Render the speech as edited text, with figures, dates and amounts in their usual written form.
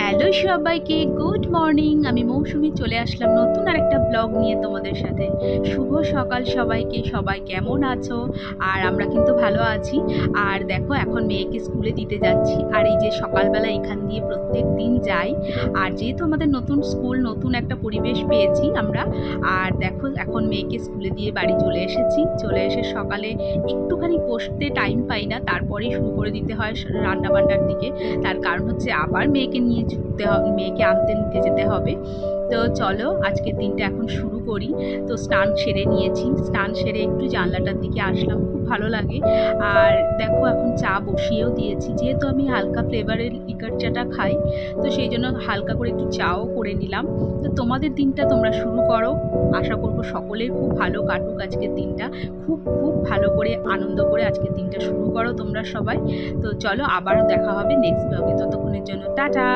Hello সবাইকে, good morning. আমি মৌসুমি চলে আসলাম নতুন আরেকটা ব্লগ নিয়ে তোমাদের সাথে। শুভ সকাল সবাইকে। সবাই কেমন আছো? আর আমরা কিন্তু ভালো আছি। আর দেখো, এখন মেয়েকে স্কুলে দিতে যাচ্ছি। আর এই যে সকালবেলা এখান দিয়ে প্রত্যেক দিন যাই। আর যেহেতু আমাদের নতুন স্কুল, নতুন একটা পরিবেশ পেয়েছি আমরা। আর দেখো, এখন মেয়েকে স্কুলে দিয়ে বাড়ি চলে এসেছি। চলে এসে সকালে একটুখানি বসতে টাইম পাই না, তারপরেই শুরু করে দিতে হয় রান্নাবান্নার দিকে। তার কারণ হচ্ছে আবার মেয়েকে নিয়ে ছুটতে হবে, মেয়েকে আনতে নিতে যেতে হবে। তো চলো আজকের দিনটা এখন শুরু করি। তো স্নান সেরে নিয়েছি, স্নান সেরে একটু জানলাটার দিকে আসলাম, খুব ভালো লাগে। আর দেখো, এখন চা বসিয়েও দিয়েছি। যেহেতু আমি হালকা ফ্লেভারের লিকার চাটা খাই, তো সেই জন্য হালকা করে একটু চাও করে নিলাম। তো তোমাদের দিনটা তোমরা শুরু করো। আশা করবো সকলের খুব ভালো কাটুক আজকের দিনটা। খুব খুব ভালো করে আনন্দ করে আজকের দিনটা শুরু করো তোমরা সবাই। তো চলো, আবারও দেখা হবে নেক্সট ব্লগে। ততক্ষণের জন্য টাটা।